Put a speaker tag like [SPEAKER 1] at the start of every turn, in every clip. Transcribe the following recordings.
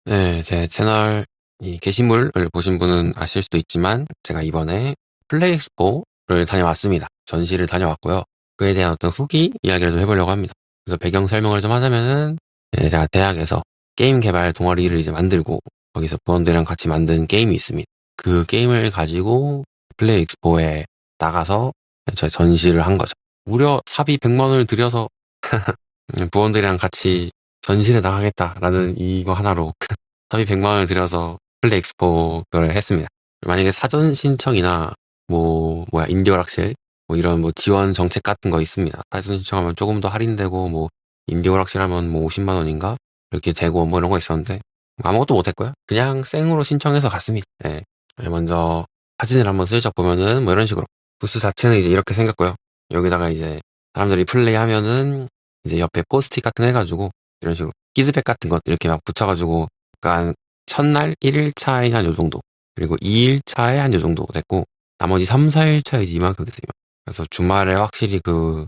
[SPEAKER 1] 네, 제 채널 이 게시물을 보신 분은 아실 수도 있지만 제가 이번에 플레이 엑스포를 다녀왔습니다. 전시를 다녀왔고요. 그에 대한 어떤 후기 이야기를 좀 해보려고 합니다. 그래서 배경 설명을 좀 하자면은 제가 대학에서 게임 개발 동아리를 이제 만들고 거기서 부원들이랑 같이 만든 게임이 있습니다. 그 게임을 가지고 플레이 엑스포에 나가서 저희 전시를 한 거죠. 무려 사비 100만 원을 들여서 부원들이랑 같이 전시를 나가겠다라는 이거 하나로 사비 100만 원을 들여서 플레이 엑스포를 했습니다. 만약에 사전 신청이나 인디 오락실 이런 지원 정책 같은 거 있습니다. 사전 신청하면 조금 더 할인되고 인디 오락실 하면 50만 원인가 이렇게 되고 이런 거 있었는데 아무것도 못 했고요. 그냥 생으로 신청해서 갔습니다. 예. 먼저 사진을 한번 슬쩍 보면은 이런 식으로 부스 자체는 이제 이렇게 생겼고요. 여기다가 이제 사람들이 플레이하면은 이제 옆에 포스트잇 같은 거 해가지고 이런 식으로 피드백 같은 것 이렇게 막 붙여가지고 약간 첫날 1일차에 한 요 정도 그리고 2일차에 한 요 정도 됐고 나머지 3, 4일차에 이제 이만큼 됐어요. 그래서 주말에 확실히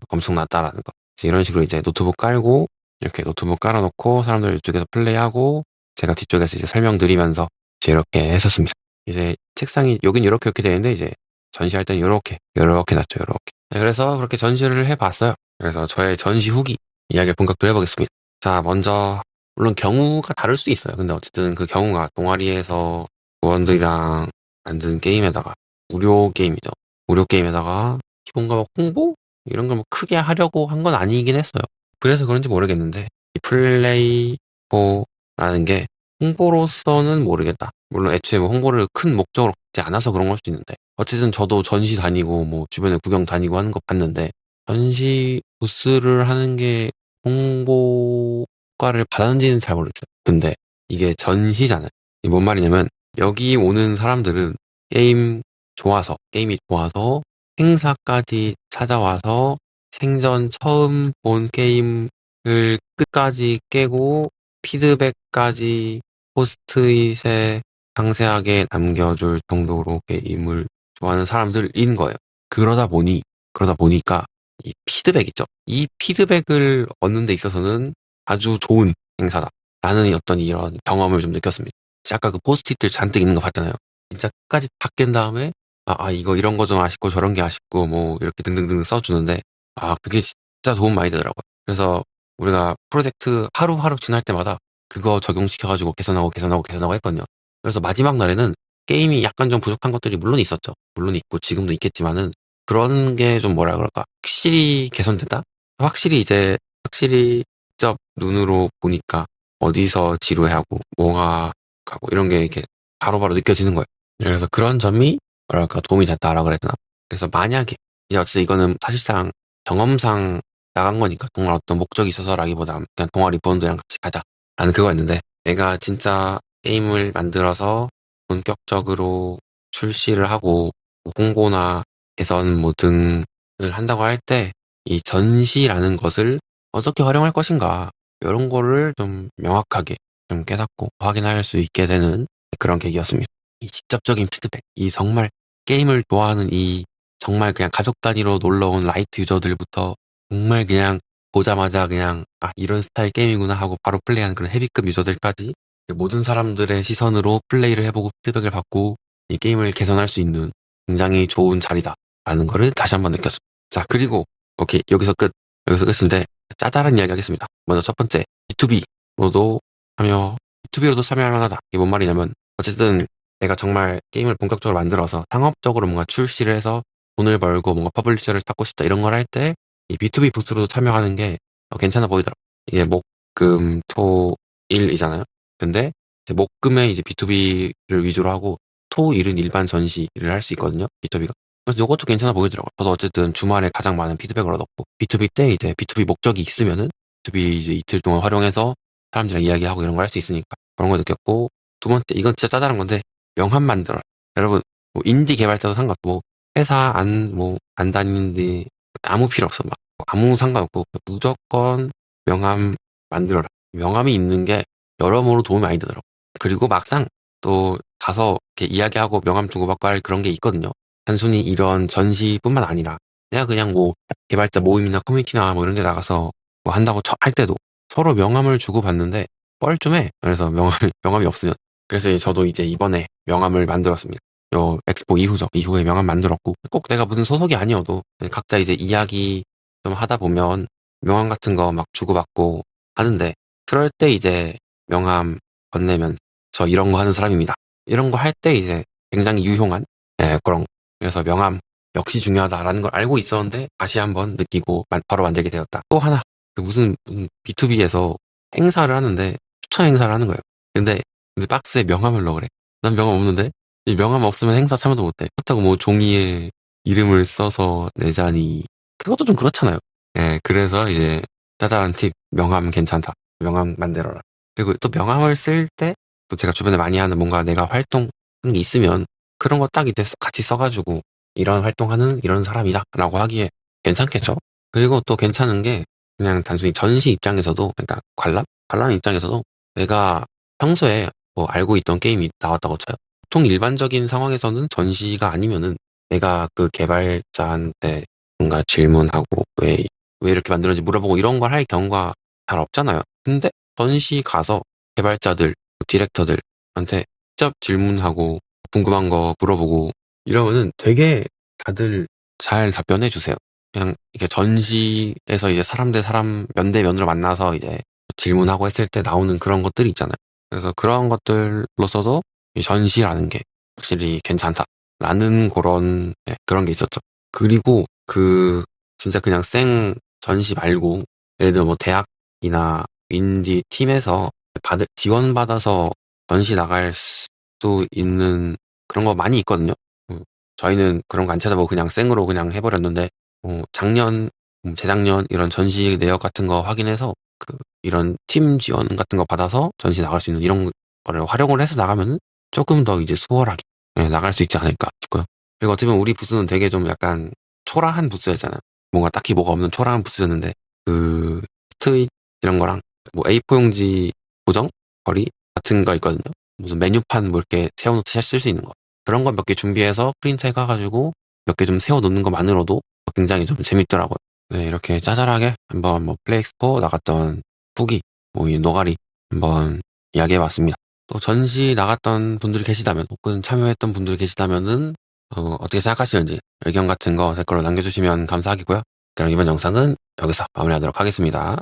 [SPEAKER 1] 엄청났다라는 거. 그래서 이런 식으로 이제 노트북 깔고 이렇게 노트북 깔아놓고 사람들 이쪽에서 플레이하고 제가 뒤쪽에서 이제 설명드리면서 이제 이렇게 했었습니다. 이제 책상이 여긴 이렇게 되는데 이제 전시할 때는 이렇게 놨죠. 이렇게. 그래서 그렇게 전시를 해봤어요. 그래서 저의 전시 후기 이야기를 본격적으로 해보겠습니다. 자, 먼저 물론 경우가 다를 수 있어요. 근데 어쨌든 그 경우가 동아리에서 부원들이랑 만든 게임에다가 무료 게임이죠. 무료 게임에다가 뭔가 홍보? 이런 걸 크게 하려고 한 건 아니긴 했어요. 그래서 그런지 모르겠는데 이 플레이포라는 게 홍보로서는 모르겠다. 물론 애초에 홍보를 큰 목적으로 갖지 않아서 그런 걸 수도 있는데 어쨌든 저도 전시 다니고 주변에 구경 다니고 하는 거 봤는데 전시 부스를 하는 게 홍보과를 받았는지는 잘 모르겠어요. 근데 이게 전시잖아요. 이게 뭔 말이냐면 여기 오는 사람들은 게임이 좋아서 행사까지 찾아와서 생전 처음 본 게임을 끝까지 깨고 피드백까지 포스트잇에 상세하게 남겨줄 정도로 게임을 좋아하는 사람들인 거예요. 그러다 보니, 그러다 보니까 이 피드백 있죠. 이 피드백을 얻는 데 있어서는 아주 좋은 행사다라는 어떤 이런 경험을 좀 느꼈습니다. 아까 그 포스트잇들 잔뜩 있는 거 봤잖아요. 진짜 끝까지 다 깬 다음에 이거 이런 거 좀 아쉽고 저런 게 아쉽고 이렇게 등등등 써주는데 그게 진짜 도움 많이 되더라고요. 그래서 우리가 프로젝트 하루하루 지날 때마다 그거 적용시켜가지고 개선하고 했거든요. 그래서 마지막 날에는 게임이 약간 좀 부족한 것들이 물론 있었죠. 물론 있고 지금도 있겠지만은 그런 게 좀 뭐라 그럴까 확실히 개선됐다? 확실히 직접 눈으로 보니까 어디서 지루해하고 뭐가 가고 이런 게 이렇게 바로바로 느껴지는 거예요. 그래서 그런 점이 뭐랄까 도움이 됐다라고 그래야 되나? 그래서 만약에 이제 어쨌든 이거는 사실상 경험상 나간 거니까 정말 어떤 목적이 있어서라기보다 그냥 동아리 부원들이랑 같이 가자 라는 그거였는데 내가 진짜 게임을 만들어서 본격적으로 출시를 하고 홍보나 개선 등을 한다고 할 때 이 전시라는 것을 어떻게 활용할 것인가 이런 거를 좀 명확하게 좀 깨닫고 확인할 수 있게 되는 그런 계기였습니다. 이 직접적인 피드백, 이 정말 게임을 좋아하는 이 정말 그냥 가족 단위로 놀러 온 라이트 유저들부터 정말 그냥 보자마자 그냥 이런 스타일 게임이구나 하고 바로 플레이하는 그런 헤비급 유저들까지 모든 사람들의 시선으로 플레이를 해보고 피드백을 받고 이 게임을 개선할 수 있는 굉장히 좋은 자리다라는 거를 다시 한번 느꼈습니다. 자, 그리고 오케이 여기서 끝. 여기서 끝인데 짜잘한 이야기 하겠습니다. 먼저 첫 번째 B2B로도 B2B로도 참여할 만하다. 이게 뭔 말이냐면 어쨌든 내가 정말 게임을 본격적으로 만들어서 상업적으로 뭔가 출시를 해서 돈을 벌고 뭔가 퍼블리셔를 찾고 싶다 이런 걸 할 때 이 B2B 부스로도 참여하는 게 괜찮아 보이더라고. 이게 목, 금, 토, 일이잖아요. 근데 이제 목금에 이제 B2B를 위주로 하고 토, 일은 일반 전시를 할 수 있거든요. B2B가. 그래서 이것도 괜찮아 보이더라고요. 저도 어쨌든 주말에 가장 많은 피드백을 얻었고 B2B 때 이제 B2B 목적이 있으면은 B2B 이제 이틀 동안 활용해서 사람들이랑 이야기하고 이런 걸 할 수 있으니까 그런 걸 느꼈고 두 번째 이건 진짜 짜잘한 건데 명함 만들어라. 여러분 인디 개발자도 상관없고 회사 안 다니는데 아무 필요 없어. 아무 상관없고 무조건 명함 만들어라. 명함이 있는 게 여러모로 도움이 많이 되더라고. 그리고 막상 또 가서 이렇게 이야기하고 명함 주고받고 할 그런 게 있거든요. 단순히 이런 전시뿐만 아니라 내가 그냥 개발자 모임이나 커뮤니티나 이런 데 나가서 한다고 할 때도 서로 명함을 주고받는데 뻘쭘해. 그래서 명함이 없으면. 그래서 저도 이제 이번에 명함을 만들었습니다. 요 엑스포 이후에 명함 만들었고, 꼭 내가 무슨 소속이 아니어도 각자 이제 이야기 좀 하다 보면 명함 같은 거 막 주고받고 하는데, 그럴 때 이제 명함 건네면 저 이런 거 하는 사람입니다. 이런 거 할 때 이제 굉장히 유용한 그런 거. 그래서 명함 역시 중요하다라는 걸 알고 있었는데 다시 한번 느끼고 바로 만들게 되었다. 또 하나 그 무슨 B2B에서 행사를 하는데 추천 행사를 하는 거예요. 근데 박스에 명함을 넣으래. 난 명함 없는데 이 명함 없으면 행사 참여도 못해. 그렇다고 뭐 종이에 이름을 써서 내자니 그것도 좀 그렇잖아요. 그래서 이제 짜잘한 팁 명함 괜찮다. 명함 만들어라. 그리고 또 명함을 쓸 때 또 제가 주변에 많이 하는 뭔가 내가 활동하는 게 있으면 그런 거 딱 이때 같이 써가지고 이런 활동하는 이런 사람이다 라고 하기에 괜찮겠죠? 그리고 또 괜찮은 게 그냥 단순히 전시 입장에서도 그러니까 관람 입장에서도 내가 평소에 뭐 알고 있던 게임이 나왔다고 쳐요. 보통 일반적인 상황에서는 전시가 아니면은 내가 그 개발자한테 뭔가 질문하고 왜 이렇게 만들었는지 물어보고 이런 걸 할 경우가 잘 없잖아요. 근데 전시 가서 개발자들, 디렉터들한테 직접 질문하고 궁금한 거 물어보고 이러면은 되게 다들 잘 답변해 주세요. 그냥 이게 전시에서 이제 사람 대 사람 면대면으로 만나서 이제 질문하고 했을 때 나오는 그런 것들이 있잖아요. 그래서 그런 것들로서도 이 전시라는 게 확실히 괜찮다라는 그런 게 있었죠. 그리고 진짜 그냥 생 전시 말고 예를 들어 뭐 대학이나 인디 팀에서 지원받아서 전시 나갈 수 있는 그런 거 많이 있거든요. 음, 저희는 그런 거 안 찾아보고 그냥 생으로 그냥 해버렸는데, 작년, 재작년 이런 전시 내역 같은 거 확인해서 이런 팀 지원 같은 거 받아서 전시 나갈 수 있는 이런 거를 활용을 해서 나가면은 조금 더 이제 수월하게 나갈 수 있지 않을까 싶고요. 그리고 어떻게 보면 우리 부스는 되게 좀 약간 초라한 부스였잖아요. 뭔가 딱히 뭐가 없는 초라한 부스였는데 그 스트잇 이런 거랑 뭐 A4 용지 고정 거리 같은 거 있거든요. 무슨 메뉴판 뭐 이렇게 세워놓듯이 쓸 수 있는 거. 그런 거 몇 개 준비해서 프린트해 가가지고 몇 개 좀 세워놓는 것만으로도 굉장히 좀 재밌더라고요. 네, 이렇게 짜잘하게 한번 뭐 플레이엑스포 나갔던 후기, 뭐 이 노가리 한번 이야기해봤습니다. 또 전시 나갔던 분들이 계시다면 혹은 참여했던 분들이 계시다면은 어떻게 생각하시는지 의견 같은 거 댓글로 남겨주시면 감사하겠고요. 그럼 이번 영상은 여기서 마무리하도록 하겠습니다.